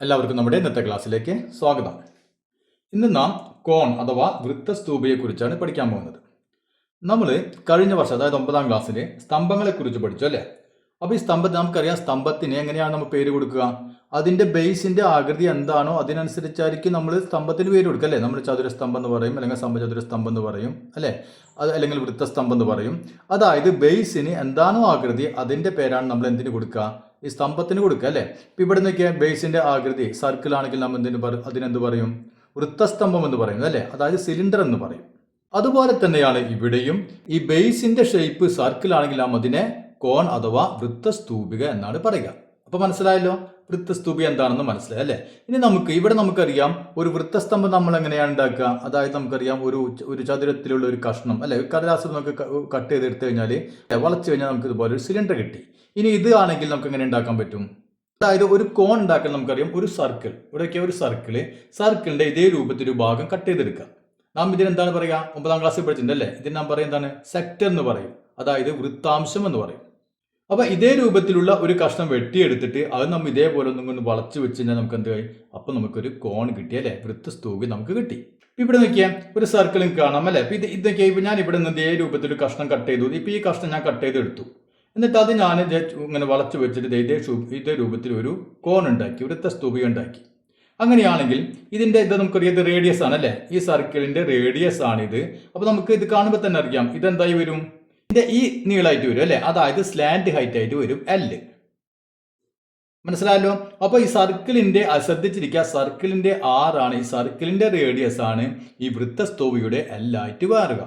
എല്ലാവർക്കും നമ്മുടെ ഇന്നത്തെ ക്ലാസ്സിലേക്ക് സ്വാഗതം. ഇന്ന് നാം കോൺ അഥവാ വൃത്തസ്തൂപിയെക്കുറിച്ചാണ് പഠിക്കാൻ പോകുന്നത്. നമ്മൾ കഴിഞ്ഞ വർഷം അതായത് 9ാം ക്ലാസ്സിൽ സ്തംഭങ്ങളെക്കുറിച്ച് പഠിച്ചു അല്ലേ? അപ്പോൾ ഈ സ്തംഭത്തിന് നമുക്കറിയാം, സ്തംഭത്തിന് എങ്ങനെയാണ് നമ്മൾ പേര് കൊടുക്കുക? അതിൻ്റെ ബേസിൻ്റെ ആകൃതി എന്താണോ അതിനനുസരിച്ചായിരിക്കും നമ്മൾ സ്തംഭത്തിന് പേര് കൊടുക്കുക അല്ലേ? നമ്മൾ ചതുരസ്തംഭം എന്ന് പറയും, അല്ലെങ്കിൽ സമചതുരസ്തംഭം എന്ന് പറയും അല്ലേ? അത് അല്ലെങ്കിൽ വൃത്തസ്തംഭം എന്ന് പറയും. അതായത് ബേസിന് എന്താണോ ആകൃതി അതിൻ്റെ പേരാണ് നമ്മൾ എന്തിന് കൊടുക്കുക? ഈ സ്തംഭത്തിന് കൊടുക്കുക അല്ലേ? ഇപ്പം ഇവിടെ നിന്നൊക്കെ ബേസിൻ്റെ ആകൃതി സർക്കിൾ ആണെങ്കിൽ നമ്മൾ അതിനെന്ത് പറയും? വൃത്തസ്തംഭം എന്ന് പറയും അല്ലേ? അതായത് സിലിണ്ടർ എന്ന് പറയും. അതുപോലെ തന്നെയാണ് ഇവിടെയും ഈ ബേസിന്റെ ഷേപ്പ് സർക്കിൾ ആണെങ്കിൽ നാം അതിനെ കോൺ അഥവാ വൃത്തസ്തൂപിക എന്നാണ് പറയുക. അപ്പൊ മനസ്സിലായല്ലോ വൃത്തസ്തൂപിക എന്താണെന്ന് മനസ്സിലായി അല്ലേ? ഇനി നമുക്കറിയാം ഒരു വൃത്തസ്തംഭം നമ്മൾ എങ്ങനെയാണ് ഉണ്ടാക്കുക? അതായത് നമുക്കറിയാം ഒരു ചതുരത്തിലുള്ള ഒരു കഷ്ണം അല്ലെ, കടലാസ് നമുക്ക് കട്ട് ചെയ്തെടുത്തു കഴിഞ്ഞാൽ വളച്ചു കഴിഞ്ഞാൽ നമുക്ക് ഇതുപോലെ ഒരു സിലിണ്ടർ കിട്ടി. ഇനി ഇത് ആണെങ്കിൽ നമുക്ക് എങ്ങനെ ഉണ്ടാക്കാൻ പറ്റും? അതായത് ഒരു കോൺ ഉണ്ടാക്കാൻ നമുക്കറിയാം ഒരു സർക്കിൾ, ഇവിടെയൊക്കെ ഒരു സർക്കിളിന്റെ ഇതേ രൂപത്തിൽ ഒരു ഭാഗം കട്ട് ചെയ്തെടുക്കുക. നാം ഇതിനെന്താണ് പറയുക? 9ാം ക്ലാസ്സിൽ പഠിച്ചിട്ടുണ്ട് അല്ലേ? ഇതിന് നാം പറയും എന്താണ്? സെക്ടർ എന്ന് പറയും, അതായത് വൃത്താംശം എന്ന് പറയും. അപ്പൊ ഇതേ രൂപത്തിലുള്ള ഒരു കഷ്ണം വെട്ടിയെടുത്തിട്ട് അത് നമ്മൾ ഇതേപോലെ ഒന്നും കൊണ്ട് വളച്ചു വെച്ച് കഴിഞ്ഞാൽ നമുക്ക് എന്ത് കഴിയും? അപ്പൊ നമുക്കൊരു കോൺ കിട്ടി അല്ലേ? വൃത്തസ്തൂപി നമുക്ക് കിട്ടി. ഇവിടെ നോക്കിയാൽ ഒരു സർക്കിളും കാണാം അല്ലെ? ഇതൊക്കെ ഇപ്പൊ ഞാൻ ഇവിടെ നിന്ന് ഇതേ രൂപത്തിൽ ഒരു കഷ്ണം കട്ട് ചെയ്തു. ഇപ്പൊ ഈ കഷ്ണം ഞാൻ കട്ട് ചെയ്തെടുത്തു. എന്നിട്ട് അത് ഞാൻ ഇങ്ങനെ വളച്ചു വെച്ചിട്ട് ഇതേ രൂപത്തിൽ ഒരു കോൺ ഉണ്ടാക്കി, വൃത്തസ്തൂപി ഉണ്ടാക്കി. അങ്ങനെയാണെങ്കിൽ ഇതിന്റെ ഇത് നമുക്കറിയാം, ഇത് റേഡിയസ് ആണ് അല്ലെ? ഈ സർക്കിളിന്റെ റേഡിയസ് ആണ് ഇത്. അപ്പൊ നമുക്ക് ഇത് കാണുമ്പോൾ തന്നെ അറിയാം ഇതെന്തായി വരും? ഇതിന്റെ ഈ നീളമായിട്ട് വരും അല്ലെ? അതായത് സ്ലാന്റ് ഹൈറ്റ് ആയിട്ട് വരും L. മനസ്സിലായല്ലോ? അപ്പൊ ഈ സർക്കിളിന്റെ ശ്രദ്ധിച്ചിരിക്കുക, സർക്കിളിന്റെ R ആണ്, ഈ സർക്കിളിന്റെ റേഡിയസ് ആണ് ഈ വൃത്തസ്തൂപിയുടെ L ആയിട്ട് മാറുക.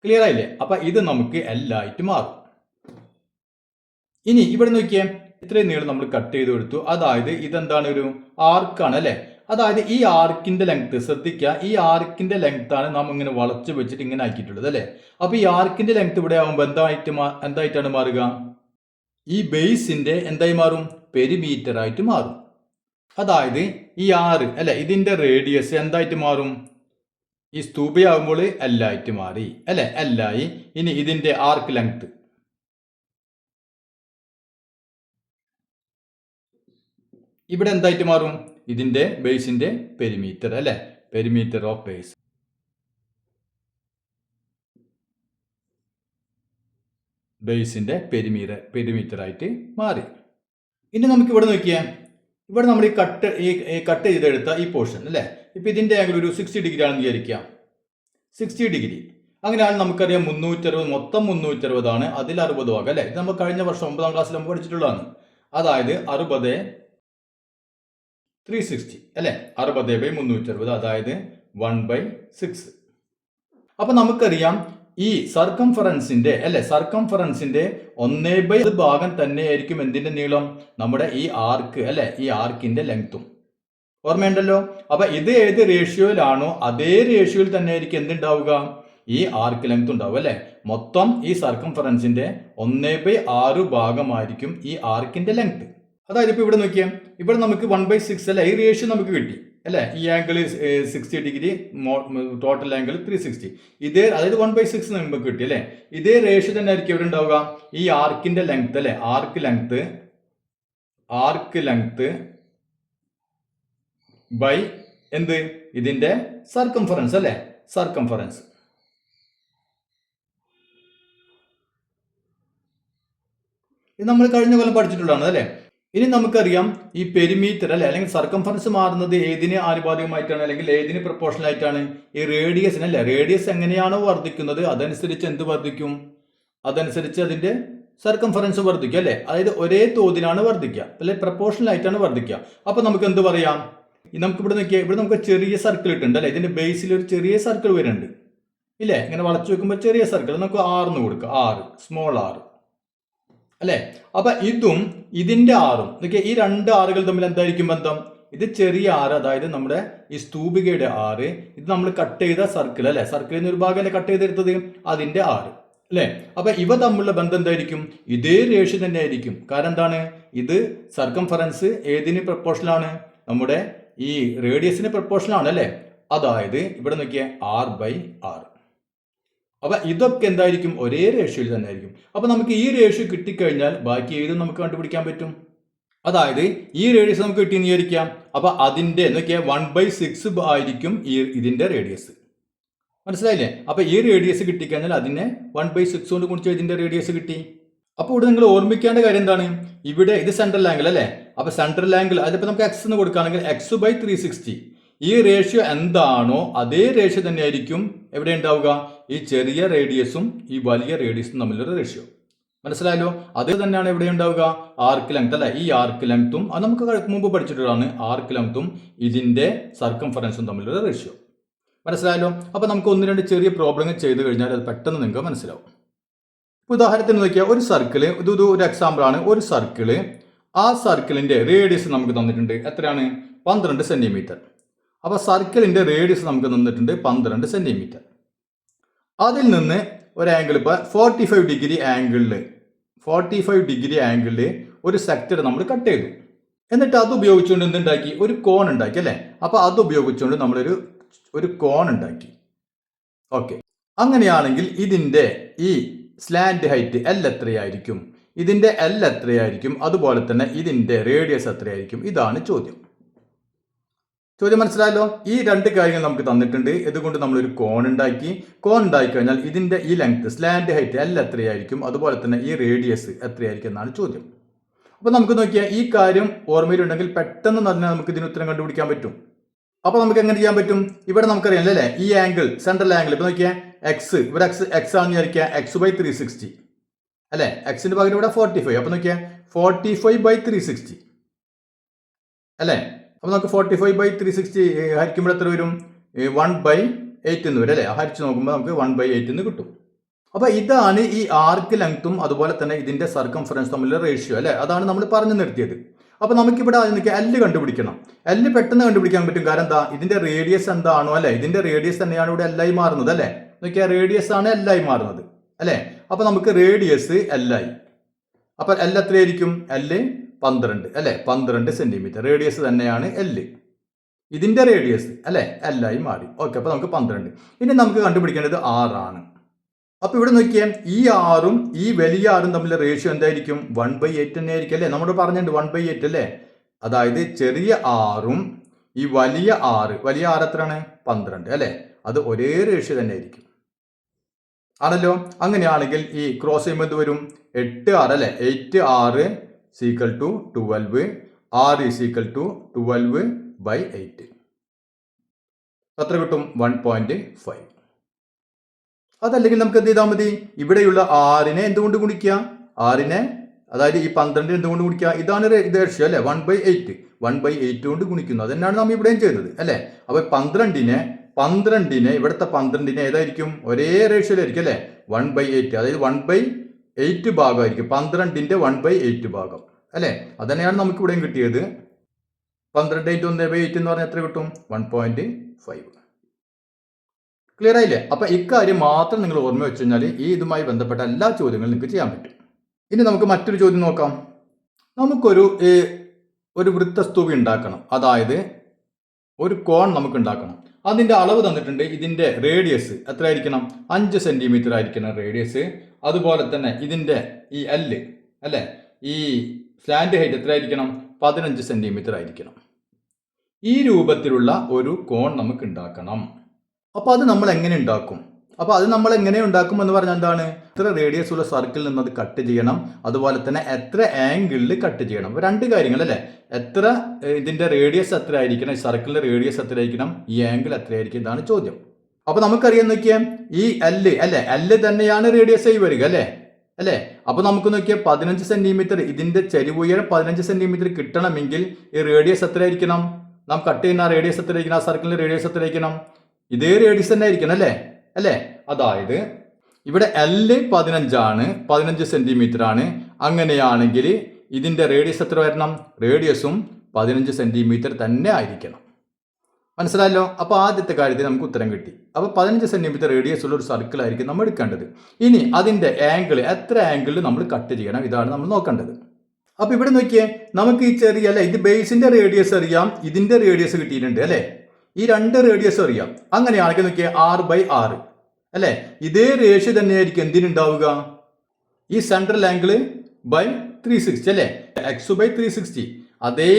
ക്ലിയർ ആയില്ലേ? അപ്പൊ ഇത് നമുക്ക് L ആയിട്ട് മാറും. ഇനി ഇവിടെ നോക്കിയേ, ഇത്രയും നീളം നമ്മൾ കട്ട് ചെയ്ത് കൊടുത്തു. അതായത് ഇതെന്താണ്? ഒരു ആർക്കാണ് അല്ലെ? അതായത് ഈ ആർക്കിന്റെ ലെങ്ത് ശ്രദ്ധിക്കുക, ഈ ആർക്കിന്റെ ലെങ്ത് ആണ് നാം ഇങ്ങനെ വളച്ചു വെച്ചിട്ട് ഇങ്ങനെ ആക്കിയിട്ടുള്ളത് അല്ലെ? അപ്പൊ ഈ ആർക്കിന്റെ ലെങ്ത് ഇവിടെ ആകുമ്പോൾ എന്തായിട്ടാണ് മാറുക? ഈ ബേസിന്റെ എന്തായി മാറും? പെരിമീറ്റർ ആയിട്ട് മാറും. അതായത് ഈ ആറ് അല്ലെ, ഇതിന്റെ റേഡിയസ് എന്തായിട്ട് മാറും? ഈ സ്തൂപിയാകുമ്പോൾ L ആയിട്ട് മാറി അല്ലെ? L ആയി. ഇനി ഇതിന്റെ ആർക്ക് ലെങ്ത് ഇവിടെ എന്തായിട്ട് മാറും? ഇതിന്റെ ബേസിന്റെ പെരിമീറ്റർ അല്ലെ? Perimeter of base. ബേസിന്റെ പെരിമീറ്റർ ആയിട്ട് മാറി. ഇനി നമുക്ക് ഇവിടെ നോക്കിയാൽ, ഇവിടെ നമ്മൾ ഈ കട്ട് ചെയ്തെടുത്ത ഈ പോർഷൻ അല്ലെ, ഇപ്പൊ ഇതിന്റെ ആംഗിൾ ഒരു 60 ഡിഗ്രി ആണെന്ന് വിചാരിക്കാം. 60 ഡിഗ്രി. അങ്ങനെയാണ് നമുക്കറിയാം 360, മൊത്തം 360 ആണ്. അതിൽ 60 ഭാഗം അല്ലെ? ഇത് നമ്മൾ കഴിഞ്ഞ വർഷം 9ാം ക്ലാസ്സിൽ നമ്മൾ പഠിച്ചിട്ടുള്ളതാണ്. അതായത് 60 360 അല്ലെ? 60/360, അതായത് 1/6. അപ്പൊ നമുക്കറിയാം ഈ സർക്കംഫറൻസിന്റെ 1/1 ഭാഗം തന്നെയായിരിക്കും എന്തിന്റെ നീളം? നമ്മുടെ ഈ ആർക്ക് അല്ലെ? ഈ ആർക്കിന്റെ ലെങ്ത്തും. ഓർമ്മയുണ്ടല്ലോ? അപ്പൊ ഇത് ഏത് റേഷ്യോയിലാണോ അതേ റേഷ്യോയിൽ തന്നെ ആയിരിക്കും എന്തുണ്ടാവുക? ഈ ആർക്ക് ലെങ്ത് ഉണ്ടാവും അല്ലെ? മൊത്തം ഈ സർക്കംഫറൻസിന്റെ 1/6 ഭാഗമായിരിക്കും ഈ ആർക്കിന്റെ ലെങ്ത്. അതായത് ഇപ്പൊ ഇവിടെ നോക്കിയാൽ, ഇവിടെ നമുക്ക് 1/6 അല്ലെ? ഈ റേഷ്യോ നമുക്ക് കിട്ടി അല്ലെ? ഈ ആംഗിൾ 60 ഡിഗ്രി, ടോട്ടൽ ആംഗിൾ 360. അതായത് 1/6 നമുക്ക് കിട്ടി അല്ലെ? ഇതേ റേഷ്യോ തന്നെ ആയിരിക്കും ഇവിടെ ഉണ്ടാവുക. ഈ ആർക്കിന്റെ ലെങ്ത് അല്ലെ? ആർക്ക് ലെങ്ത് ബൈ എന്ത്? ഇതിന്റെ സർക്കംഫറൻസ് അല്ലെ? സർക്കംഫറൻസ്. ഇത് നമ്മൾ കഴിഞ്ഞ കൊല്ലം പഠിച്ചിട്ടുള്ളതാണ് അല്ലെ? ഇനി നമുക്കറിയാം ഈ പെരിമീറ്റർ അല്ലെ, അല്ലെങ്കിൽ സർക്കംഫറൻസ് മാറുന്നത് ഏതിന് ആനുപാതികമായിട്ടാണ്, അല്ലെങ്കിൽ ഏതിന് പ്രൊപ്പോർഷണൽ ആയിട്ടാണ്? ഈ റേഡിയസിന് അല്ലെ? റേഡിയസ് എങ്ങനെയാണോ വർദ്ധിക്കുന്നത് അതനുസരിച്ച് എന്ത് വർദ്ധിക്കും? അതനുസരിച്ച് അതിന്റെ സർക്കംഫറൻസ് വർദ്ധിക്കും അല്ലെ? അതായത് ഒരേ തോതിലാണ് വർദ്ധിക്കുക അല്ലെ? പ്രൊപ്പോർഷണൽ ആയിട്ടാണ് വർദ്ധിക്കുക. അപ്പൊ നമുക്ക് എന്ത് പറയാം? നമുക്ക് ഇവിടെ നോക്കിയാൽ, ഇവിടെ നമുക്ക് ചെറിയ സർക്കിൾ ഇട്ടുണ്ട് അല്ലെ? ഇതിന്റെ ബേസിൽ ഒരു ചെറിയ സർക്കിൾ വരുന്നുണ്ട് ഇല്ലേ? ഇങ്ങനെ വളച്ചു വെക്കുമ്പോൾ ചെറിയ സർക്കിൾ നമുക്ക് R എന്ന് കൊടുക്കുക, സ്മോൾ r അല്ലെ? അപ്പൊ ഇതും ഇതിന്റെ ആറും ഇതൊക്കെ, ഈ രണ്ട് ആറുകൾ തമ്മിൽ എന്തായിരിക്കും ബന്ധം? ഇത് ചെറിയ ആറ്, അതായത് നമ്മുടെ ഈ സ്തൂപികയുടെ ആറ്, ഇത് നമ്മൾ കട്ട് ചെയ്ത സർക്കിൾ അല്ലെ? സർക്കിളിൽ നിന്ന് ഒരു ഭാഗമല്ലേ കട്ട് ചെയ്തെടുത്തത്, അതിന്റെ ആറ് അല്ലെ? അപ്പൊ ഇവ തമ്മിലുള്ള ബന്ധം എന്തായിരിക്കും? ഇതേ റേഷ്യോ തന്നെ ആയിരിക്കും. കാരണം എന്താണ്? ഇത് സർക്കംഫറൻസ് ഏതിന് പ്രൊപ്പോർഷണൽ ആണ്? നമ്മുടെ ഈ റേഡിയസിന് പ്രൊപ്പോർഷണൽ ആണ് അല്ലെ? അതായത് ഇവിടെ നോക്കിയ R/R. അപ്പൊ ഇതൊക്കെ എന്തായിരിക്കും? ഒരേ റേഷ്യോയിൽ തന്നെ ആയിരിക്കും. അപ്പൊ നമുക്ക് ഈ റേഷ്യോ കിട്ടിക്കഴിഞ്ഞാൽ ബാക്കി ഏതും നമുക്ക് കണ്ടുപിടിക്കാൻ പറ്റും. അതായത് ഈ റേഡിയസ് നമുക്ക് കിട്ടിയെന്ന് വിചാരിക്കാം. അപ്പൊ അതിന്റെ നോക്കിയാൽ 1/6 ആയിരിക്കും ഇതിന്റെ റേഡിയസ്. മനസ്സിലായില്ലേ? അപ്പൊ ഈ റേഡിയസ് കിട്ടിക്കഴിഞ്ഞാൽ അതിനെ 1/6 കൊണ്ട് ഗുണിച്ച് ഇതിന്റെ റേഡിയസ് കിട്ടി. അപ്പോൾ ഇവിടെ നിങ്ങൾ ഓർമ്മിക്കേണ്ട കാര്യം എന്താണ്? ഇവിടെ ഇത് സെൻട്രൽ ആംഗിൾ അല്ലേ? അപ്പൊ സെൻട്രൽ ആംഗിൾ അതിപ്പോ നമുക്ക് എക്സ് എന്ന് കൊടുക്കുകയാണെങ്കിൽ x/360 ഈ റേഷ്യോ എന്താണോ അതേ റേഷ്യോ തന്നെ ആയിരിക്കും എവിടെ ഉണ്ടാവുക? ഈ ചെറിയ റേഡിയസും ഈ വലിയ റേഡിയസും തമ്മിലുള്ള റേഷ്യോ. മനസ്സിലായല്ലോ? അത് തന്നെയാണ് ഇവിടെ ഉണ്ടാവുക ആർക്ക് ലെങ്ത് അല്ലെ? ഈ ആർക്ക് ലെങ്ത്തും അത് നമുക്ക് മുമ്പ് പഠിച്ചിട്ടുള്ളതാണ്. ആർക്ക് ലെങ്ത്തും ഇതിന്റെ സർക്കംഫറൻസും തമ്മിലുള്ള റേഷ്യോ. മനസ്സിലായല്ലോ? അപ്പൊ നമുക്ക് ഒന്ന് രണ്ട് ചെറിയ പ്രോബ്ലങ്ങൾ ചെയ്ത് കഴിഞ്ഞാൽ അത് പെട്ടെന്ന് നിങ്ങൾക്ക് മനസ്സിലാവും. ഉദാഹരണത്തിന് നോക്കിയാൽ ഒരു സർക്കിള്, ഇത് ഒരു എക്സാമ്പിൾ ആണ്. ഒരു സർക്കിള്, ആ സർക്കിളിന്റെ റേഡിയസ് നമുക്ക് തന്നിട്ടുണ്ട്. എത്രയാണ്? 12 സെന്റിമീറ്റർ. അപ്പൊ സർക്കിളിന്റെ റേഡിയസ് നമുക്ക് തന്നിട്ടുണ്ട് 12 സെന്റിമീറ്റർ. അതിൽ നിന്ന് ഒരു ആംഗിൾ ഇപ്പൊ 45 ഡിഗ്രി ആംഗിളിൽ ഒരു സെക്ടർ നമ്മൾ കട്ട് ചെയ്തു. എന്നിട്ട് അത് ഉപയോഗിച്ചുകൊണ്ട് എന്തുണ്ടാക്കി? ഒരു കോൺ ഉണ്ടാക്കി അല്ലെ? അപ്പൊ അത് ഉപയോഗിച്ചുകൊണ്ട് നമ്മളൊരു കോൺ ഉണ്ടാക്കി. ഓക്കെ, അങ്ങനെയാണെങ്കിൽ ഇതിന്റെ ഈ സ്ലാൻഡ് ഹൈറ്റ് എൽ എത്രയായിരിക്കും? ഇതിന്റെ എൽ എത്രയായിരിക്കും? അതുപോലെ തന്നെ ഇതിന്റെ റേഡിയസ് എത്രയായിരിക്കും? ഇതാണ് ചോദ്യം. മനസ്സിലായല്ലോ? ഈ രണ്ട് കാര്യങ്ങൾ നമുക്ക് തന്നിട്ടുണ്ട്. ഇതുകൊണ്ട് നമ്മളൊരു കോൺ ഉണ്ടാക്കി കഴിഞ്ഞാൽ ഇതിന്റെ ഈ ലെങ്ത് സ്ലാൻഡ് ഹൈറ്റ് എൽ എത്രയായിരിക്കും? അതുപോലെ തന്നെ ഈ റേഡിയസ് എത്രയായിരിക്കും എന്നാണ് ചോദ്യം. അപ്പൊ നമുക്ക് നോക്കിയാൽ ഈ കാര്യം ഓർമ്മയിലുണ്ടെങ്കിൽ പെട്ടെന്ന് തന്നെ നമുക്ക് ഇതിന് ഉത്തരം കണ്ടുപിടിക്കാൻ പറ്റും. അപ്പൊ നമുക്ക് എങ്ങനെ ചെയ്യാൻ പറ്റും? ഇവിടെ നമുക്കറിയാം അല്ലേ, ഈ ആംഗിൾ സെൻട്രൽ ആംഗിൾ ഇപ്പൊ നോക്കിയാൽ എക്സ്, ഇവിടെ എക്സ് ആണെന്ന് വിചാരിക്കുക. x/360 അല്ലെ? എക്സിന്റെ പകരം ഇവിടെ 45. അപ്പൊ നോക്കിയാൽ 45/360 അല്ലെ? അപ്പൊ നമുക്ക് 45/360 ഹരിക്കുമ്പോൾ എത്ര വരും? 1/8 എന്ന് വരും അല്ലെ? ഹരിച്ച് നോക്കുമ്പോൾ നമുക്ക് 1/8 എന്ന് കിട്ടും. അപ്പൊ ഇതാണ് ഈ ആർക്ക് ലെങ്ത്തും അതുപോലെ തന്നെ ഇതിന്റെ സർക്കംഫറൻസ് തമ്മിലുള്ള റേഷ്യോ അല്ലെ? അതാണ് നമ്മൾ പറഞ്ഞു നിർത്തിയത്. അപ്പൊ നമുക്കിവിടെ എല്ല് കണ്ടുപിടിക്കണം. എല്ല് പെട്ടെന്ന് കണ്ടുപിടിക്കാൻ പറ്റും. കാരണം എന്താ? ഇതിന്റെ റേഡിയസ് എന്താണോ അല്ലെ? ഇതിന്റെ റേഡിയസ് തന്നെയാണ് ഇവിടെ എല്ലായി മാറുന്നത് അല്ലെ? നോക്കിയാൽ റേഡിയസ് ആണ് എല്ലായി മാറുന്നത് അല്ലെ? അപ്പൊ നമുക്ക് റേഡിയസ് എല്ലായി. അപ്പൊ എൽ എത്രയായിരിക്കും? എല്ല് 12 അല്ലെ? 12 സെന്റിമീറ്റർ റേഡിയസ് തന്നെയാണ് എല്ല്. ഇതിന്റെ റേഡിയസ് അല്ലെ എല്ലായി മാറി. ഓക്കെ, അപ്പൊ നമുക്ക് 12. ഇനി നമുക്ക് കണ്ടുപിടിക്കേണ്ടത് 6 ആണ്. അപ്പൊ ഇവിടെ നോക്കിയാൽ ഈ ആറും ഈ വലിയ ആറും തമ്മിലുള്ള റേഷ്യോ എന്തായിരിക്കും? 1/8 തന്നെ ആയിരിക്കും അല്ലെ? നമ്മൾ പറഞ്ഞിട്ടുണ്ട് 1/8 അല്ലെ? അതായത് ചെറിയ ആറും ഈ വലിയ ആറ് എത്രയാണ്? 12 അല്ലെ? അത് ഒരേ റേഷ്യോ തന്നെ ആയിരിക്കും ആണല്ലോ. അങ്ങനെയാണെങ്കിൽ ഈ ക്രോസ് ചെയ്യുമ്പോൾ എന്ത് വരും? 8/6 അല്ലെ? 8/6 = 12. 6 = 12/8. എത്ര കിട്ടും? 1.5. അതല്ലെങ്കിൽ നമുക്ക് എന്ത് ചെയ്താൽ മതി? ഇവിടെയുള്ള 6നെ എന്തുകൊണ്ട് ഗുണിക്കുക? 6നെ അതായത് ഈ 12 എന്തുകൊണ്ട് ഗുണിക്കുക? ഇതാണ് റേഷ്യോ അല്ലെ? 1/8 കൊണ്ട് ഗുണിക്കുന്നു. അതന്നെയാണ് നാം ഇവിടെയും ചെയ്തത് അല്ലെ? അപ്പൊ 12നെ ഇവിടുത്തെ 12നെ ഏതായിരിക്കും? ഒരേ റേഷ്യോയിലായിരിക്കും അല്ലെ? 1/8, അതായത് 1/8 ഭാഗമായിരിക്കും. 12ന്റെ 1/8 ഭാഗം അല്ലെ? അതന്നെയാണ് നമുക്ക് ഇവിടെയും കിട്ടിയത്. 12 × 1/8 എന്ന് പറഞ്ഞാൽ എത്ര കിട്ടും? 1.5. ക്ലിയർ ആയില്ലേ? അപ്പൊ ഇക്കാര്യം മാത്രം നിങ്ങൾ ഓർമ്മ വെച്ച് കഴിഞ്ഞാൽ ഈ ഇതുമായി ബന്ധപ്പെട്ട എല്ലാ ചോദ്യങ്ങളും നിങ്ങൾക്ക് ചെയ്യാൻ പറ്റും. ഇനി നമുക്ക് മറ്റൊരു ചോദ്യം നോക്കാം. നമുക്കൊരു വൃത്തസ്തൂപി ഉണ്ടാക്കണം. അതായത് ഒരു കോൺ നമുക്ക് ഉണ്ടാക്കണം. അതിന്റെ അളവ് തന്നിട്ടുണ്ട്. ഇതിന്റെ റേഡിയസ് എത്രയായിരിക്കണം? 5 സെന്റിമീറ്റർ ആയിരിക്കണം റേഡിയസ്. അതുപോലെ തന്നെ ഇതിന്റെ ഈ എല്ല് അല്ലെ, ഈ സ്ലാൻഡ് ഹൈറ്റ് എത്രയായിരിക്കണം? 15 സെന്റിമീറ്റർ ആയിരിക്കണം. ഈ രൂപത്തിലുള്ള ഒരു കോൺ നമുക്ക് ഉണ്ടാക്കണം. അപ്പൊ അത് നമ്മൾ എങ്ങനെ ഉണ്ടാക്കും? അപ്പൊ അത് നമ്മൾ എങ്ങനെ ഉണ്ടാക്കും എന്ന് പറഞ്ഞാൽ എന്താണ്? എത്ര റേഡിയസ് ഉള്ള സർക്കിളിൽ നിന്ന് അത് കട്ട് ചെയ്യണം, അതുപോലെ തന്നെ എത്ര ആംഗിളിൽ കട്ട് ചെയ്യണം. രണ്ട് കാര്യങ്ങൾ അല്ലെ? എത്ര ഇതിന്റെ റേഡിയസ് എത്ര ആയിരിക്കണം, ഈ സർക്കിളിന്റെ റേഡിയസ് എത്ര ആയിരിക്കണം, ഈ ആംഗിൾ എത്രയായിരിക്കും, ഇതാണ് ചോദ്യം. അപ്പൊ നമുക്കറിയാൻ നോക്കിയാൽ ഈ എല്ല് അല്ലെ, എല്ല് തന്നെയാണ് റേഡിയസ് ആയി വരിക അല്ലെ? അപ്പൊ നമുക്ക് നോക്കിയാൽ 15 സെന്റിമീറ്റർ ഇതിന്റെ ചരിവ് ഉയരം 15 സെന്റിമീറ്റർ കിട്ടണമെങ്കിൽ ഈ റേഡിയസ് എത്ര ആയിരിക്കണം? നാം കട്ട് ചെയ്യുന്ന റേഡിയസ് എത്ര ആയിരിക്കണം? ആ സർക്കിളിന്റെ റേഡിയസ് എത്ര ആയിരിക്കണം? ഇതേ റേഡിയസ് തന്നെ ആയിരിക്കണം അല്ലെ? അതായത് ഇവിടെ L 15 ആണ്, 15 സെന്റിമീറ്റർ ആണ്. അങ്ങനെയാണെങ്കിൽ ഇതിന്റെ റേഡിയസ് എത്ര വരണം? റേഡിയസും 15 സെന്റിമീറ്റർ തന്നെ ആയിരിക്കണം. മനസ്സിലായല്ലോ? അപ്പൊ ആദ്യത്തെ കാര്യത്തിൽ നമുക്ക് ഉത്തരം കിട്ടി. അപ്പൊ 15 സെന്റിമീറ്റർ റേഡിയസ് ഉള്ള ഒരു സർക്കിൾ ആയിരിക്കും നമ്മൾ എടുക്കേണ്ടത്. ഇനി അതിന്റെ ആംഗിൾ എത്ര ആംഗിളിൽ നമ്മൾ കട്ട് ചെയ്യണം, ഇതാണ് നമ്മൾ നോക്കേണ്ടത്. അപ്പൊ ഇവിടെ നോക്കിയേ, നമുക്ക് ഈ ചെറിയ അല്ലെ, ഇത് ബേസിന്റെ റേഡിയസ് അറിയാം, ഇതിന്റെ റേഡിയസ് കിട്ടിയിട്ടുണ്ട് അല്ലെ? ഈ രണ്ട് റേഡിയസ് അറിയാം. അങ്ങനെയാണെങ്കിൽ നോക്കിയാൽ 6/6 അല്ലെ? ഇതേ റേഷ്യോ തന്നെയായിരിക്കും എന്തിനുണ്ടാവുക? ഈ സെൻട്രൽ ആംഗിൾ ബൈ 360 അല്ലേ, x/360 അതേ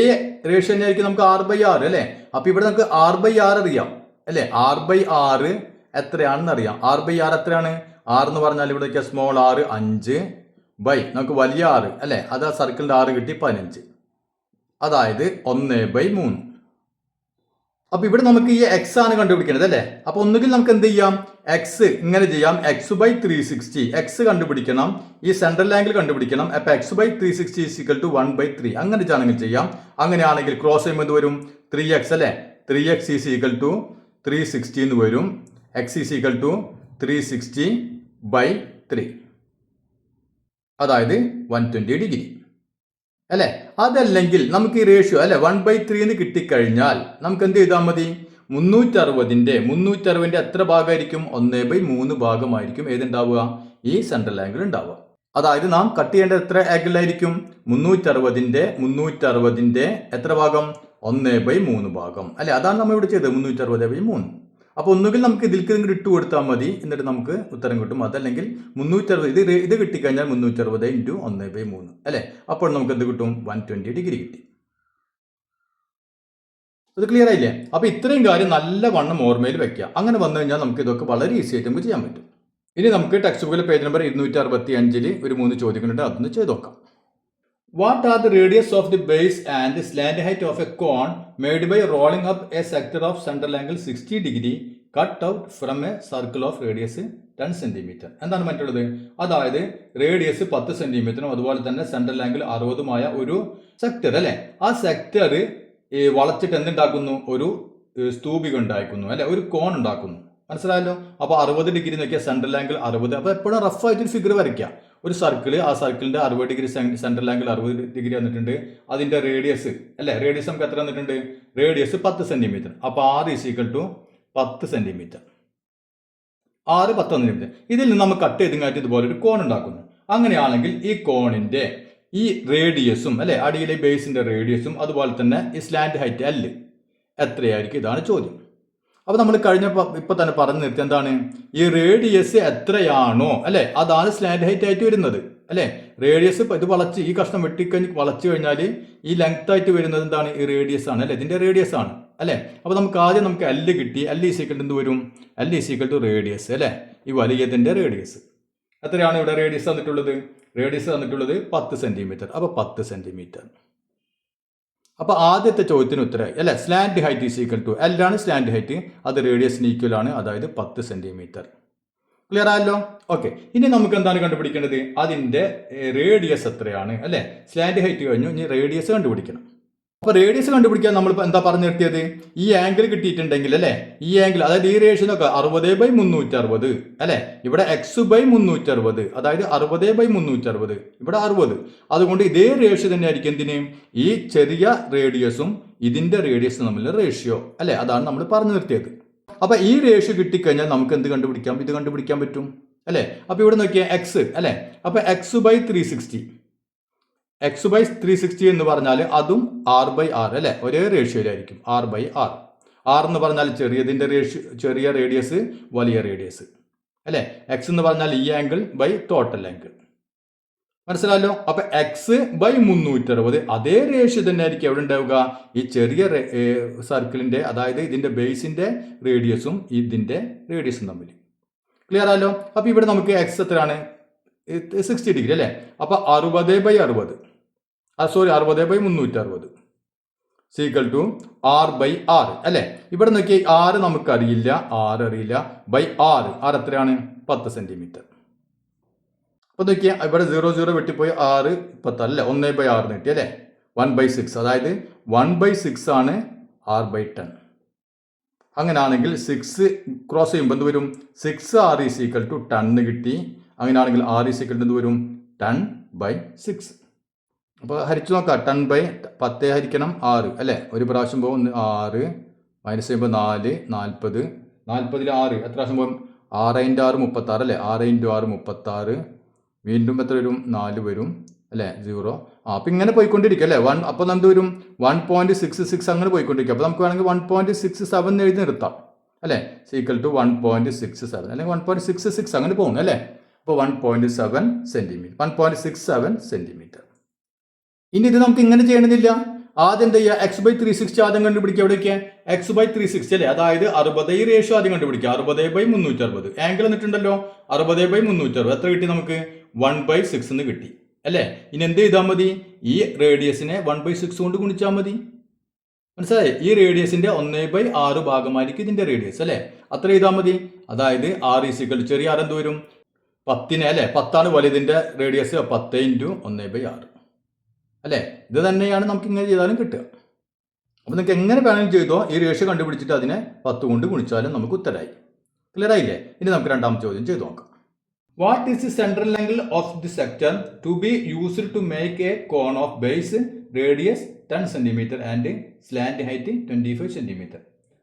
റേഷ്യോ തന്നെയായിരിക്കും നമുക്ക് r/r അല്ലേ. അപ്പൊ ഇവിടെ നമുക്ക് r/r അറിയാം അല്ലേ. r/r എത്രയാണെന്ന് അറിയാം. r/r എത്രയാണ്? r എന്ന് പറഞ്ഞാൽ ഇവിടെ സ്മോൾ r 5 ബൈ നമുക്ക് വലിയ r അല്ലേ, അത് ആ സർക്കിളിന്റെ r കിട്ടി 15, അതായത് 1/3. അപ്പൊ ഇവിടെ നമുക്ക് ഈ x ആണ് കണ്ടുപിടിക്കേണ്ടത് അല്ലേ. അപ്പൊ ഒന്നുകിൽ നമുക്ക് എന്ത് ചെയ്യാം, x ഇങ്ങനെ ചെയ്യാം, x/360 x കണ്ടുപിടിക്കണം, ഈ സെൻട്രൽ ആംഗിൾ കണ്ടുപിടിക്കണം. അപ്പൊ x/360 = 1/3 അങ്ങനെ ആണെങ്കിൽ ചെയ്യാം. അങ്ങനെയാണെങ്കിൽ ക്രോസ് ചെയ്യുമ്പോൾ എന്ത് വരും, 3x അല്ലേ. 3x = 360 എന്ന് വരും. x = 360/3 അതായത് 120 ഡിഗ്രി അല്ലെ. അതല്ലെങ്കിൽ നമുക്ക് ഈ റേഷ്യോ അല്ലെ 1/3 എന്ന് കിട്ടിക്കഴിഞ്ഞാൽ നമുക്ക് എന്ത് ചെയ്താൽ മതി, 360 എത്ര ഭാഗമായിരിക്കും, 1/3 ഭാഗമായിരിക്കും ഏതുണ്ടാവുക, ഈ സെൻട്രൽ ആംഗിൾ ഉണ്ടാവുക. അതായത് നാം കട്ട് ചെയ്യേണ്ടത് എത്ര ആംഗിളായിരിക്കും, 360 എത്ര ഭാഗം, 1/3 ഭാഗം അല്ലെ. അതാണ് നമ്മൾ ഇവിടെ ചെയ്തത് 360/3. അപ്പൊ ഒന്നുകിൽ നമുക്ക് ഇതിലേക്ക് ഇങ്ങോട്ട് ഇട്ട് കൊടുത്താൽ മതി, എന്നിട്ട് നമുക്ക് ഉത്തരം കിട്ടും. അതല്ലെങ്കിൽ 360 ഇത് കിട്ടിക്കഴിഞ്ഞാൽ 360 × 1/3 അല്ലെ. അപ്പോൾ നമുക്ക് എന്ത് കിട്ടും, 120 ഡിഗ്രി കിട്ടി. ഇത് ക്ലിയർ ആയില്ലേ. അപ്പൊ ഇത്രയും കാര്യം നല്ല വണ്ണം ഓർമ്മയിൽ വെക്കുക. അങ്ങനെ വന്നു കഴിഞ്ഞാൽ നമുക്ക് ഇതൊക്കെ വളരെ ഈസി ആയിട്ട് നമുക്ക് ചെയ്യാൻ പറ്റും. ഇനി നമുക്ക് ടെക്സ്റ്റ് ബുക്കിലെ പേജ് നമ്പർ 265 ഒരു 3 ചോദ്യങ്ങളുണ്ട്, അതൊന്ന് ചെയ്ത് നോക്കാം. What are the radius of the base and the slant height of a cone made by rolling up a sector of central angle 60 degree cut out from a circle of radius 10 cm? എന്താണ് മറ്റുള്ളത്? അതായത് radius 10 സെന്റിമീറ്ററും അതുപോലെ തന്നെ central angle 60-മായ ഒരു sector അല്ലെ. ആ sector വളച്ചിട്ട് എന്തുണ്ടാക്കുന്നു, ഒരു സ്തൂപിക ഉണ്ടാക്കുന്നു അല്ലെ, ഒരു കോൺ ഉണ്ടാക്കുന്നു. മനസ്സിലായല്ലോ. അപ്പൊ 60 ഡിഗ്രി നോക്കിയാൽ സെൻട്രൽ ആംഗിൾ 60. അപ്പൊ എപ്പോഴും റഫ് ആയിട്ട് ഒരു ഫിഗർ വരയ്ക്കുക. ഒരു സർക്കിള്, ആ സർക്കിളിന്റെ 60 ഡിഗ്രി സെൻട്രൽ ആംഗിൾ 60 ഡിഗ്രി വന്നിട്ടുണ്ട്. അതിന്റെ റേഡിയസ് അല്ലെ, റേഡിയസ് നമുക്ക് എത്ര വന്നിട്ടുണ്ട്, റേഡിയസ് 10 സെന്റിമീറ്റർ. അപ്പൊ r = 10 സെന്റിമീറ്റർ, r 10 സെന്റിമീറ്റർ. ഇതിൽ നിന്ന് നമുക്ക് കട്ട് ചെയ്ത് ഇതുപോലെ ഒരു കോൺ ഉണ്ടാക്കുന്നു. അങ്ങനെയാണെങ്കിൽ ഈ കോണിന്റെ ഈ റേഡിയസും അല്ലെ, അടിയിലെ ബേസിന്റെ റേഡിയസും അതുപോലെ തന്നെ ഈ സ്ലാന്റ് ഹൈറ്റ് L എത്രയായിരിക്കും, ഇതാണ് ചോദ്യം. അപ്പൊ നമ്മൾ ഇപ്പൊ തന്നെ പറഞ്ഞു നിർത്തി എന്താണ്, ഈ റേഡിയസ് എത്രയാണോ അല്ലെ, അതാണ് സ്ലാന്റ് ഹൈറ്റ് ആയിട്ട് വരുന്നത് അല്ലെ. റേഡിയസ് ഇത് വളച്ച് ഈ കഷ്ണം വെട്ടിക്കഴിഞ്ഞ് വളച്ചു കഴിഞ്ഞാൽ ഈ ലെങ്ത് ആയിട്ട് വരുന്നത് എന്താണ്, ഈ റേഡിയസ് ആണ് അല്ലെ, ഇതിന്റെ റേഡിയസ് ആണ് അല്ലെ. അപ്പൊ നമുക്ക് ആദ്യം നമുക്ക് L കിട്ടി. L = എന്ത് വരും, L = റേഡിയസ് അല്ലെ, ഈ വലിയതിന്റെ റേഡിയസ് എത്രയാണ് ഇവിടെ റേഡിയസ് തന്നിട്ടുള്ളത്, റേഡിയസ് തന്നിട്ടുള്ളത് 10 സെന്റിമീറ്റർ. അപ്പൊ 10 സെന്റിമീറ്റർ. അപ്പൊ ആദ്യത്തെ ചോദ്യത്തിന് ഉത്തരമായി അല്ലെ. സ്ലാന്റ് ഹൈറ്റ് = L ആണ് സ്ലാന്റ് ഹൈറ്റ്, അത് റേഡിയസിന് ഈക്വൽ ആണ്, അതായത് 10 സെന്റിമീറ്റർ. ക്ലിയർ ആയല്ലോ. ഓക്കെ, ഇനി നമുക്ക് എന്താണ് കണ്ടുപിടിക്കേണ്ടത്, അതിന്റെ റേഡിയസ് എത്രയാണ് അല്ലെ. സ്ലാന്റ് ഹൈറ്റ് കഴിഞ്ഞു, ഇനി റേഡിയസ് കണ്ടുപിടിക്കണം. അപ്പൊ റേഡിയസ് കണ്ടുപിടിക്കാൻ നമ്മൾ എന്താ പറഞ്ഞു നിർത്തിയത്, ഈ ആംഗിൾ കിട്ടിയിട്ടുണ്ടെങ്കിൽ അല്ലെ, ഈ ആംഗിൾ അതായത് ഈ റേഷ്യോ നോക്കുക, 60/360 അല്ലെ. ഇവിടെ x/360 അതായത് 60/360, ഇവിടെ 60. അതുകൊണ്ട് ഇതേ റേഷ്യോ തന്നെ ആയിരിക്കും എന്തിന്, ഈ ചെറിയ റേഡിയസും ഇതിന്റെ റേഡിയസും തമ്മിലുള്ള റേഷ്യോ അല്ലെ. അതാണ് നമ്മൾ പറഞ്ഞു നിർത്തിയത്. അപ്പൊ ഈ റേഷ്യോ കിട്ടിക്കഴിഞ്ഞാൽ നമുക്ക് എന്ത് കണ്ടുപിടിക്കാം, ഇത് കണ്ടുപിടിക്കാൻ പറ്റും അല്ലെ. അപ്പൊ ഇവിടെ നോക്കിയാൽ x അല്ലെ. അപ്പൊ x/360 എന്ന് പറഞ്ഞാൽ അതും r/r അല്ലെ, ഒരേ റേഷ്യോയിലായിരിക്കും, r/r. r എന്ന് പറഞ്ഞാൽ ചെറിയതിന്റെ റേഷ്യോ, ചെറിയ റേഡിയസ് വലിയ റേഡിയസ് അല്ലെ. x എന്ന് പറഞ്ഞാൽ ഈ ആംഗിൾ ബൈ ടോട്ടൽ ആംഗിൾ. മനസ്സിലായല്ലോ. അപ്പൊ x/360 അതേ റേഷ്യോ തന്നെ ആയിരിക്കും എവിടെ ഉണ്ടാവുക, ഈ ചെറിയ സർക്കിളിന്റെ അതായത് ഇതിന്റെ ബേസിന്റെ റേഡിയസും ഇതിന്റെ റേഡിയസും തമ്മിൽ. ക്ലിയർ ആയല്ലോ. അപ്പൊ ഇവിടെ നമുക്ക് x എത്രയാണ്, 60 ഡിഗ്രി അല്ലെ. അപ്പൊ 60/60 60/360 r/r അല്ലെ. ഇവിടെ നോക്കി r നമുക്ക് അറിയില്ല, r അറിയില്ല, ബൈ r എത്രയാണ്, 10 സെന്റിമീറ്റർ. അപ്പൊ നോക്കിയാൽ ഇവിടെ 0 വെട്ടിപ്പോയി 6 10 അല്ലെ, 1/6 കിട്ടി അല്ലെ, 1/6 അതായത് 1/6 ആണ് r/10. അങ്ങനെയാണെങ്കിൽ 6 ക്രോസ് ചെയ്യുമ്പോൾ എന്ത് വരും, 6r = 10 കിട്ടി. അങ്ങനെയാണെങ്കിൽ r = എന്ത് വരും, 10/6. അപ്പോൾ ഹരിച്ചു നോക്കാം, 10/10 ഹരിക്കണം 6 അല്ലെ. ഒരു പ്രാവശ്യം പോകും 6 മൈനസ് ചെയ്യുമ്പോൾ 4 40 40 6 എത്ര പ്രാവശ്യം പോകും, 6 × 6 36 അല്ലെ, 6 × 6 36. വീണ്ടും എത്ര വരും, 4 വരും അല്ലെ, 0. അപ്പൊ ഇങ്ങനെ പോയിക്കൊണ്ടിരിക്കും അല്ലെ. അപ്പൊ നമുക്ക് വരും 1.66 അങ്ങനെ പോയിക്കൊണ്ടിരിക്കും. അപ്പൊ നമുക്ക് വേണമെങ്കിൽ 1.67 എഴുതി നിർത്താം അല്ലെ, = 1.67 അല്ലെങ്കിൽ 1.66 അങ്ങനെ പോകുന്നു അല്ലെ. അപ്പോൾ 1.67 സെന്റിമീറ്റർ, 1.67 സെന്റിമീറ്റർ. ഇനി ഇത് നമുക്ക് ഇങ്ങനെ ചെയ്യണമെന്നില്ല. ആദ്യം എന്ത് ചെയ്യുക, x/360 ആദ്യം കണ്ടുപിടിക്കുക. എവിടെയൊക്കെ x/360 അല്ലേ, അതായത് 60. ഈ റേഷ്യോ ആദ്യം കണ്ടുപിടിക്കുക. 60/360 ആംഗിൾ എന്നിട്ടുണ്ടല്ലോ. 60/360 എത്ര കിട്ടി നമുക്ക്? 1/6 എന്ന് കിട്ടി അല്ലേ. ഇനി എന്ത് ചെയ്താൽ മതി? ഈ റേഡിയസിനെ 1/6 കൊണ്ട് ഗുണിച്ചാൽ മതി. മനസ്സിലായി? ഈ റേഡിയസിന്റെ 1/6 ഭാഗമായിരിക്കും ഇതിന്റെ റേഡിയസ് അല്ലേ. അത്ര ചെയ്താൽ മതി. അതായത് r ഈക്വൽ ചെറിയ r എന്ത് വരും? 10 അല്ലേ. 10 വലുതിന്റെ റേഡിയസ്. 10 × 1/6 അല്ലേ. ഇത് തന്നെയാണ് നമുക്ക് ഇങ്ങനെ ചെയ്താലും കിട്ടുക. അപ്പോൾ നിങ്ങൾക്ക് എങ്ങനെ വേണമെങ്കിലും ചെയ്തോ. ഈ റേഷ്യോ കണ്ടുപിടിച്ചിട്ട് അതിനെ 10 കൊണ്ട് ഗുണിച്ചാലും നമുക്ക് ഉത്തരമായി. ക്ലിയർ ആയില്ലേ? ഇനി നമുക്ക് രണ്ടാമത്തെ ചോദ്യം ചെയ്തു നോക്കാം. What is the central angle of the sector to be used to make a cone of base radius 10 centimetre and slant height 25 centimetre?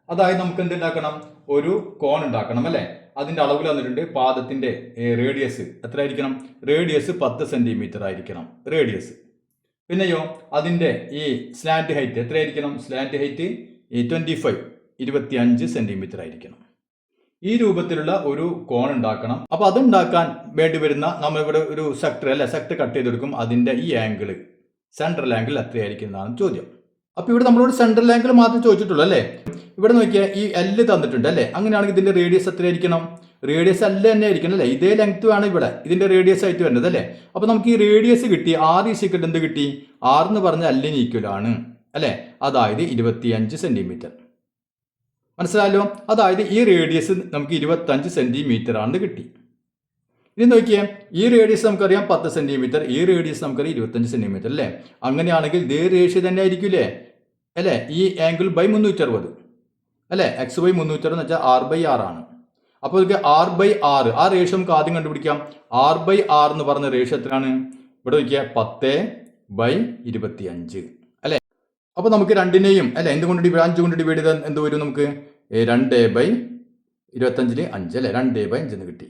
അതായത് നമുക്ക് എന്ത് ഉണ്ടാക്കണം? ഒരു കോൺ ഉണ്ടാക്കണം അല്ലേ. അതിന്റെ അളവിൽ വന്നിട്ടുണ്ട്. പാദത്തിന്റെ റേഡിയസ് എത്ര ആയിരിക്കണം? റേഡിയസ് 10 സെന്റിമീറ്റർ ആയിരിക്കണം റേഡിയസ്. പിന്നെയോ അതിന്റെ ഈ സ്ലാന്റ് ഹൈറ്റ് എത്രയായിരിക്കണം? സ്ലാന്റ് ഹൈറ്റ് 25 സെന്റിമീറ്റർ ആയിരിക്കണം. ഈ രൂപത്തിലുള്ള ഒരു കോൺ ഉണ്ടാക്കണം. അപ്പൊ അതുണ്ടാക്കാൻ വേണ്ടി വരുന്ന നമ്മളിവിടെ ഒരു സെക്ടർ അല്ലെ, സെക്ടർ കട്ട് ചെയ്തെടുക്കും. അതിന്റെ ഈ ആംഗിൾ, സെൻട്രൽ ആംഗിൾ എത്രയായിരിക്കും എന്നാണ് ചോദ്യം. അപ്പൊ ഇവിടെ നമ്മളോട് സെൻട്രൽ ആംഗിൾ മാത്രം ചോദിച്ചിട്ടുള്ളൂ അല്ലേ. ഇവിടെ നോക്കിയാൽ ഈ L തന്നിട്ടുണ്ട് അല്ലേ. അങ്ങനെയാണെങ്കിൽ ഇതിന്റെ റേഡിയസ് എത്രയായിരിക്കണം? റേഡിയസ് L തന്നെ ആയിരിക്കണം അല്ലേ. ഇതേ ലെങ്ത് ആണ് ഇവിടെ ഇതിന്റെ റേഡിയസ് ആയിട്ട് വരുന്നത് അല്ലേ. അപ്പൊ നമുക്ക് ഈ റേഡിയസ് കിട്ടി. r ഈക്വൽ എന്ത് കിട്ടി? r എന്ന് പറഞ്ഞ L ന് ഈക്വൽ ആണ് അല്ലേ. അതായത് 25 സെന്റിമീറ്റർ. മനസ്സിലായല്ലോ. അതായത് ഈ റേഡിയസ് നമുക്ക് 25 സെന്റിമീറ്റർ ആണെന്ന് കിട്ടി. ഇനി നോക്കിയേ, ഈ റേഡിയസ് നമുക്കറിയാം 10 സെന്റിമീറ്റർ, ഈ റേഡിയസ് നമുക്കറിയാം 25 സെന്റിമീറ്റർ അല്ലേ. അങ്ങനെയാണെങ്കിൽ ഇതേ റേഷ്യോ തന്നെ ആയിരിക്കൂലേ അല്ലേ. ഈ ആംഗിൾ ബൈ 360 അല്ലേ. x/360 എന്ന് വെച്ചാൽ r/r ആണ്. അപ്പോൾ ഇത് r/r, ആ റേഷ്യോ നമുക്ക് ആദ്യം കണ്ടുപിടിക്കാം. r/r എന്ന് പറഞ്ഞ റേഷ്യോ എത്രയാണ്? ഇവിടെ നോക്കിയാൽ 10/25 അല്ലേ. അപ്പോൾ നമുക്ക് രണ്ടിനെയും അല്ലെ എന്തുകൊണ്ട് 5 കൊണ്ട് ഡിവൈഡ് ചെയ്താൽ എന്ത് വരും? നമുക്ക് 2/25 5 അല്ലെ. 2/5 എന്ന് കിട്ടി.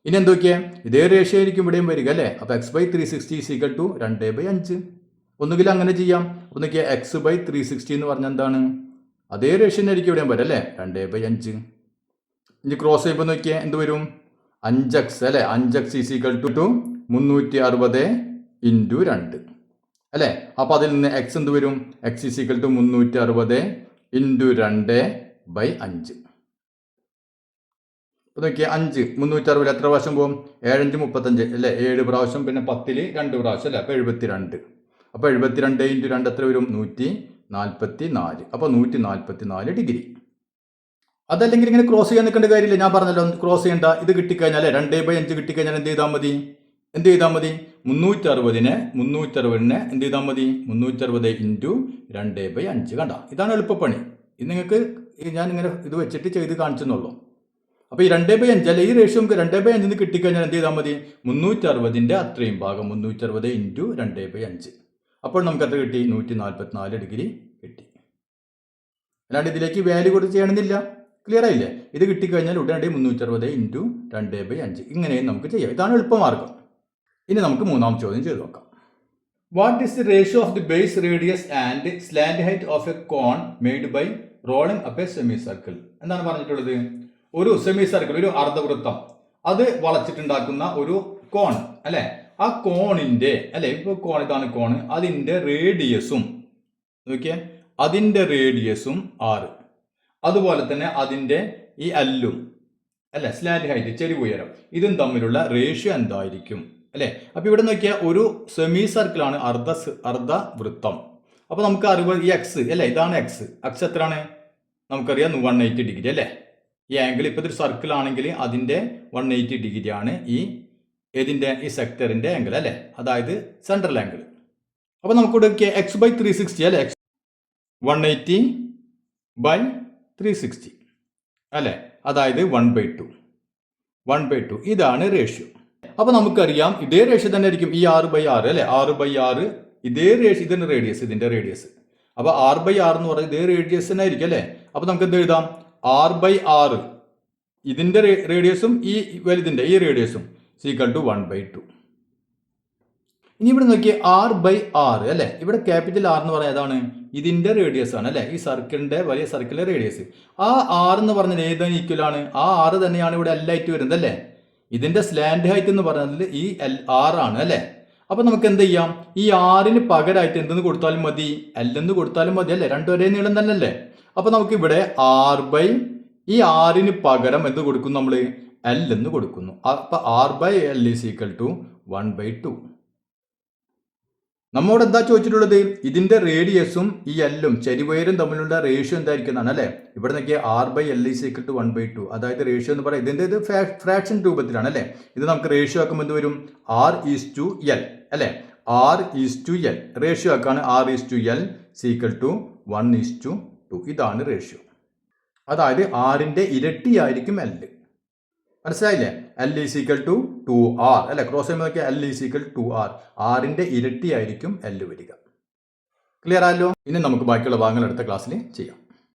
ഇനി എന്തൊക്കെയാ? ഇതേ റേഷ്യോ ആയിരിക്കും ഇവിടെയും വരിക അല്ലേ. അപ്പോൾ x/360 = 2/5. ഒന്നുകിൽ അങ്ങനെ ചെയ്യാം. അപ്പോൾ നോക്കിയാൽ x/360 എന്ന് പറഞ്ഞാൽ എന്താണ്? അതേ റേഷ്യോ ആയിരിക്കും ഇവിടെയും വരും അല്ലേ. 2/5. ഇനി ക്രോസ് ചെയ്യുമ്പോൾ നോക്കിയാൽ എന്ത് വരും? 5x അല്ലേ. 5x = 360 × 2 അല്ലേ. അപ്പോൾ അതിൽ നിന്ന് x എന്ത് വരും? x = 360 × 2/5. അപ്പോൾ നോക്കിയാൽ 5 360 എത്ര പ്രാവശ്യം പോകും? 7 × 35 അല്ലേ. 7 പ്രാവശ്യം, പിന്നെ 10 2 പ്രാവശ്യം അല്ലേ. അപ്പോൾ 72. അപ്പോൾ 72 × 2 എത്ര വരും? 144. അപ്പോൾ 144 ഡിഗ്രി. അതല്ലെങ്കിൽ ഇങ്ങനെ ക്രോസ് ചെയ്യാൻ നിൽക്കേണ്ട കാര്യമില്ല. ഞാൻ പറഞ്ഞല്ലോ ക്രോസ് ചെയ്യേണ്ട. ഇത് കിട്ടിക്കഴിഞ്ഞാൽ 2/5 കിട്ടിക്കഴിഞ്ഞാൽ എന്ത് ചെയ്താൽ മതി? 360-നെ എന്ത് ചെയ്താൽ മതി? 360 × 2/5. കണ്ട, ഇതാണ് എളുപ്പപ്പണി. ഇത് നിങ്ങൾക്ക് ഞാൻ ഇങ്ങനെ ഇത് വെച്ചിട്ട് ചെയ്ത് കാണിച്ചെന്നുള്ളൂ. അപ്പോൾ ഈ 2/5 അല്ലെ, ഈ റേഷ്യോ നമുക്ക് 2/5 കിട്ടിക്കഴിഞ്ഞാൽ എന്ത് ചെയ്താൽ മതി? 360-ന്റെ അത്രയും ഭാഗം 360 × 2/5. അപ്പോൾ നമുക്ക് എത്ര കിട്ടി? 144 ഡിഗ്രി കിട്ടി. അല്ലാണ്ട് ഇതിലേക്ക് വാല്യൂ കൊടുത്ത് ചെയ്യണമെന്നില്ല. ക്ലിയർ ആയില്ലേ? ഇത് കിട്ടിക്കഴിഞ്ഞാൽ ഉടനടി 360 × 2/5 ഇങ്ങനെയും നമുക്ക് ചെയ്യാം. ഇതാണ് എളുപ്പമാർഗം. ഇനി നമുക്ക് മൂന്നാം ചോദ്യം ചെയ്ത് നോക്കാം. What is the ratio of the base radius and slant height of a cone made by rolling up a semi circle? എന്താണ് പറഞ്ഞിട്ടുള്ളത്? ഒരു സെമി സർക്കിൾ, ഒരു അർദ്ധവൃത്തം, അത് വളച്ചിട്ടുണ്ടാക്കുന്ന ഒരു കോൺ അല്ലെ. ആ കോണിന്റെ അല്ലെ, ഇപ്പൊ കോൺ, ഇതാണ് കോൺ, അതിന്റെ റേഡിയസും നോക്കിയേ, അതിന്റെ റേഡിയസും 6, അതുപോലെ തന്നെ അതിന്റെ ഈ L-ഉം അല്ലെ, സ്ലാന്റ് ഹൈറ്റ്, ചെരിവ് ഉയരം, ഇതും തമ്മിലുള്ള റേഷ്യോ എന്തായിരിക്കും അല്ലെ. അപ്പൊ ഇവിടെ നോക്കിയാൽ ഒരു സെമി സർക്കിളാണ്, അർദ്ധവൃത്തം. അപ്പൊ നമുക്ക് 60, ഈ x അല്ലെ, ഇതാണ് x എത്രയാണ്? നമുക്കറിയാം 180 ഡിഗ്രി അല്ലെ. ഈ ആംഗിൾ ഇപ്പൊ ഒരു സർക്കിൾ ആണെങ്കിൽ അതിന്റെ 180 ഡിഗ്രി ആണ് ഈ സെക്ടറിന്റെ ആംഗിൾ അല്ലെ, അതായത് സെൻട്രൽ ആംഗിൾ. അപ്പൊ നമുക്കിവിടെ x/360 അല്ലെ, 180/360 അല്ലെ, അതായത് 1/2 ഇതാണ് റേഷ്യോ. അപ്പൊ നമുക്കറിയാം ഇതേ റേഷ്യോ തന്നെ ആയിരിക്കും ഈ 6/6 അല്ലെ, 6/6 ഇതേ റേഷ്യോ, ഇതിന്റെ റേഡിയസ്. അപ്പൊ 6/6 എന്ന് പറയുന്നത് ഇതേ റേഡിയസ് തന്നെ ആയിരിക്കും അല്ലെ. അപ്പൊ നമുക്ക് എന്ത് എഴുതാം? 6/6 ഇതിന്റെ റേഡിയസും ഈ വലുതിന്റെ ഈ റേഡിയസും = 1/2. ഇനി ഇവിടെ നോക്കിയേ, 6/6 അല്ലെ, ഇവിടെ ക്യാപിറ്റൽ R എന്ന് പറഞ്ഞാൽ ഏതാണ്? ഇതിന്റെ റേഡിയസ് ആണ് അല്ലെ, ഈ സർക്കിളിന്റെ, വലിയ സർക്കിളിന്റെ റേഡിയസ്. ആ 6 എന്ന് പറഞ്ഞാൽ ഏതാണ് ഈക്വൽ ആണ്? ആ 6 തന്നെയാണ് ഇവിടെ L ആയിട്ട് വരുന്നത് അല്ലെ. ഇതിന്റെ സ്ലാന്റ് ഹൈറ്റ് എന്ന് പറഞ്ഞാൽ ഈ R ആണ് അല്ലെ. അപ്പോൾ നമുക്ക് എന്ത് ചെയ്യാം, ഈ ആറിന് പകരമായിട്ട് എന്തെന്ന് കൊടുത്താലും മതി, എൽ എന്ന് കൊടുത്താലും മതി അല്ലേ, രണ്ടും ഒരേ നീളം തന്നെ അല്ലേ. അപ്പോൾ നമുക്ക് ഇവിടെ ആർ ബൈ ഈ ആറിന് പകരം എന്ത് കൊടുക്കും, നമ്മൾ എൽ എന്ന് കൊടുക്കുന്നു. അപ്പോൾ R by L is equal to 1/2. നമ്മോട് എന്താ ചോദിച്ചിട്ടുള്ളത്, ഇതിന്റെ റേഡിയസും ഈ എല്ലും ചെരിവയരും തമ്മിലുള്ള റേഷ്യോ എന്തായിരിക്കും എന്നാണ് അല്ലേ. ഇവിടെ നോക്കിയ R by L is equal to 1/2. അതായത് റേഷ്യോ എന്ന് പറയാം, ഇതിന്റെ ഇത് ഫ്രാക്ഷൻ രൂപത്തിലാണ് അല്ലേ. ഇത് നമുക്ക് റേഷ്യോ ആക്കുമ്പോൾ എന്ത് വരും, ആർ ഈസ് ടു എൽ അല്ലേ. R is to L ratio ആക്കാണ്, R is to L equal to 1:2. ഇതാണ് റേഷ്യോ. അതായത് ആറിന്റെ ഇരട്ടിയായിരിക്കും എൽ. മനസ്സിലായില്ലേ, L is equal to 2r അല്ലെ. ക്രോസ് ചെയ്യുമ്പോൾ നോക്കിയാൽ എൽ ഈസ് ഈക്വൽ 2r, ആറിന്റെ ഇരട്ടിയായിരിക്കും എൽ വരിക. ക്ലിയർ ആയല്ലോ. ഇനി നമുക്ക് ബാക്കിയുള്ള ഭാഗങ്ങൾ അടുത്ത ക്ലാസ്സിൽ ചെയ്യാം.